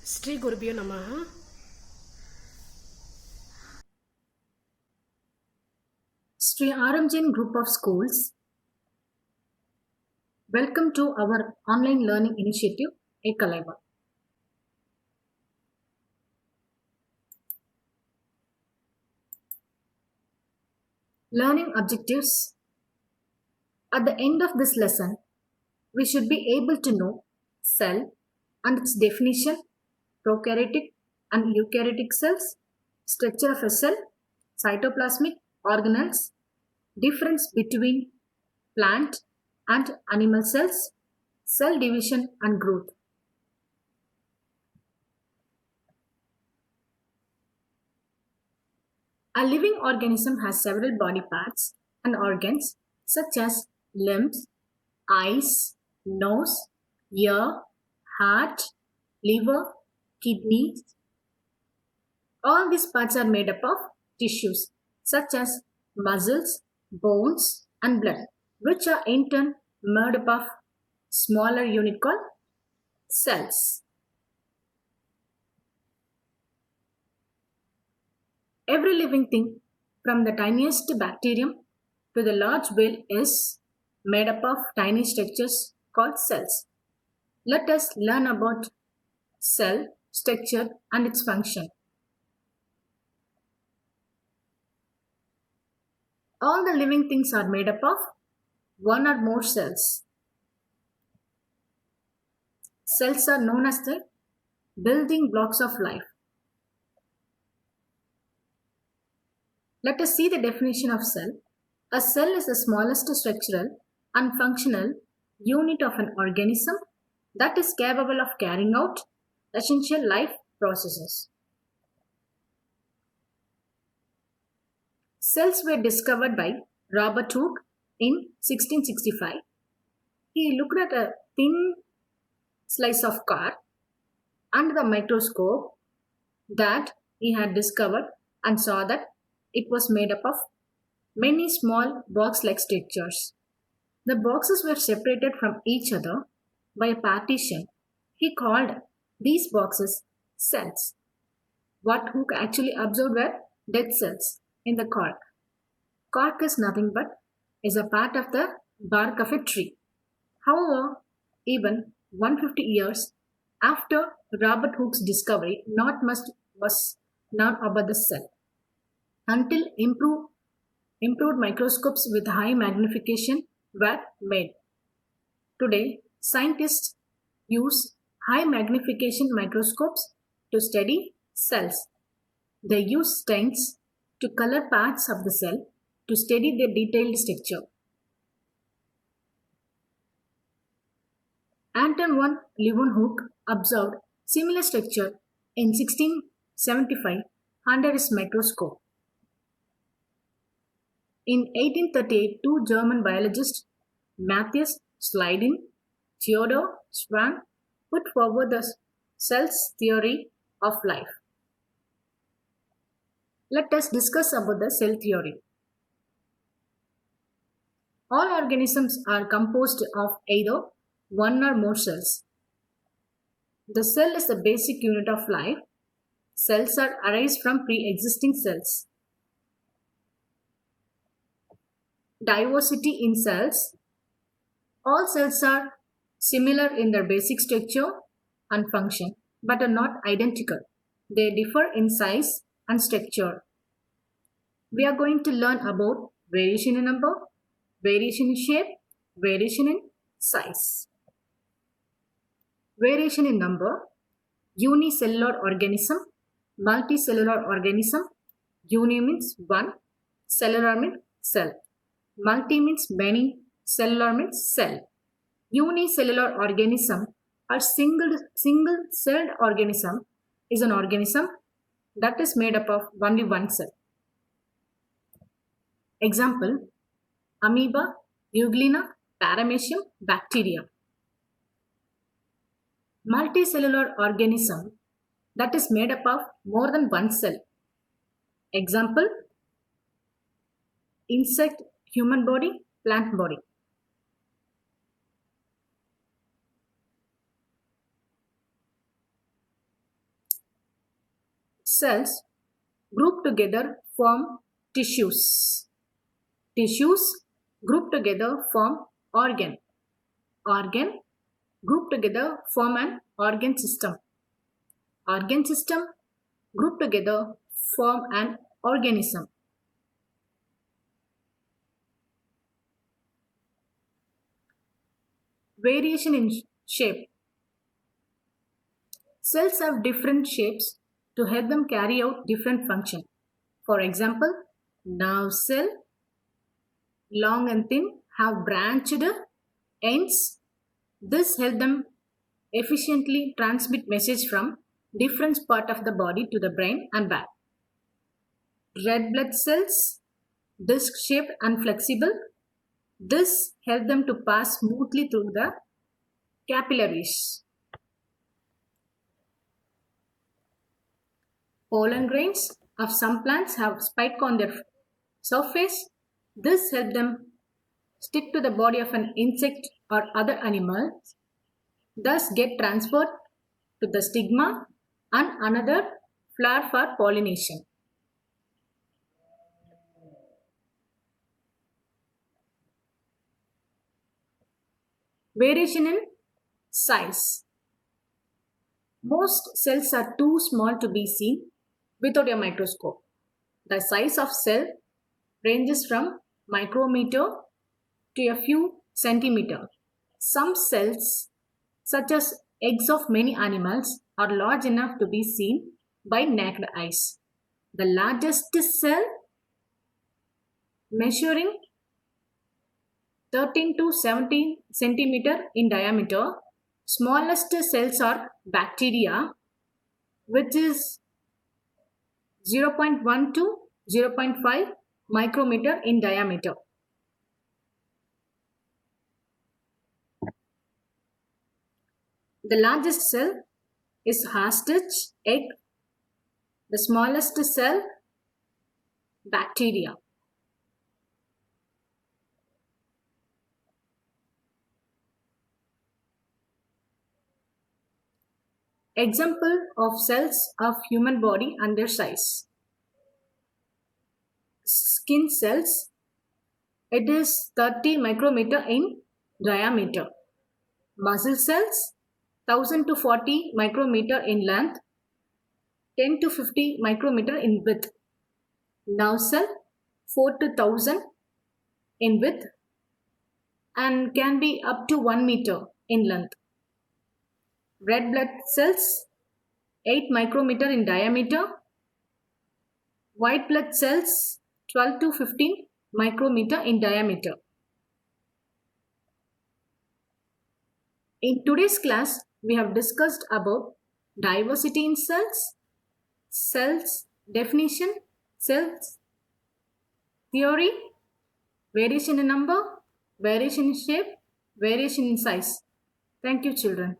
Sri Gurubhyo Namaha. Sri Aramjan Group of Schools, welcome to our online learning initiative, Ekalaiva. Learning objectives. At the end of this lesson, we should be able to know cell and its definition, prokaryotic and eukaryotic cells, structure of a cell, cytoplasmic organelles, difference between plant and animal cells, cell division and growth. A living organism has several body parts and organs such as limbs, eyes, nose, ear, heart, liver, kidneys. All these parts are made up of tissues such as muscles, bones, and blood, which are in turn made up of smaller unit called cells. Every living thing, from the tiniest bacterium to the large whale, is made up of tiny structures called cells. Let us learn about cell structure and its function. All the living things are made up of one or more cells. Cells are known as the building blocks of life. Let us see the definition of cell. A cell is the smallest structural and functional unit of an organism that is capable of carrying out essential life processes. Cells were discovered by Robert Hooke in 1665. He looked at a thin slice of car under the microscope that he had discovered and saw that it was made up of many small box-like structures. The boxes were separated from each other by a partition. He called these boxes cells. What Hooke actually observed were dead cells in the cork. Cork is nothing but is a part of the bark of a tree. However, even 150 years after Robert Hooke's discovery, not much was known about the cell. Until improved microscopes with high magnification were made. Today, scientists use high magnification microscopes to study cells. They use stains to color parts of the cell to study their detailed structure. Anton von Leeuwenhoek observed similar structure in 1675 under his microscope. In 1838, two German biologists, Matthias Schleiden, Theodor Schwann, put forward the cell's theory of life. Let us discuss about the cell theory. All organisms are composed of either one or more cells. The cell is the basic unit of life. Cells are arise from pre-existing cells. Diversity in cells. All cells are similar in their basic structure and function, but are not identical. They differ in size and structure. We are going to learn about variation in number, variation in shape, variation in size. Variation in number. Unicellular organism, multicellular organism. Uni means one, cellular means cell. Multi means many, cellular means cell. Unicellular organism or single-celled organism is an organism that is made up of only one cell. Example, amoeba, euglena, paramecium, bacteria. Multicellular organism that is made up of more than one cell. Example, insect, human body, plant body. cells grouped together form tissues. Tissues grouped together form organ. Organ grouped together form an organ system. Organ system grouped together form an organism. Variation in shape. Cells have different shapes to help them carry out different functions. For example, nerve cell, long and thin, have branched ends. This helps them efficiently transmit message from different part of the body to the brain and back. Red blood cells, disc shaped and flexible. This helps them to pass smoothly through the capillaries. Pollen grains of some plants have spike on their surface. This helps them stick to the body of an insect or other animal, thus get transferred to the stigma and another flower for pollination. Variation in size. Most cells are too small to be seen without a microscope. The size of cell ranges from micrometer to a few centimeter. Some cells, such as eggs of many animals, are large enough to be seen by naked eyes. The largest cell, measuring 13 to 17 centimeter in diameter. Smallest cells are bacteria, which is 0.1 to 0.5 micrometer in diameter. The largest cell is hastich egg. The smallest cell, bacteria. Example of cells of human body and their size. Skin cells, it is 30 micrometer in diameter. Muscle cells, 1000 to 40 micrometer in length, 10 to 50 micrometer in width. Nerve cell, 4 to 1000 in width and can be up to 1 meter in length. Red blood cells, 8 micrometer in diameter. White blood cells, 12 to 15 micrometer in diameter. In today's class, we have discussed about diversity in cells, cells definition, cells theory, variation in number, variation in shape, variation in size. Thank you, children.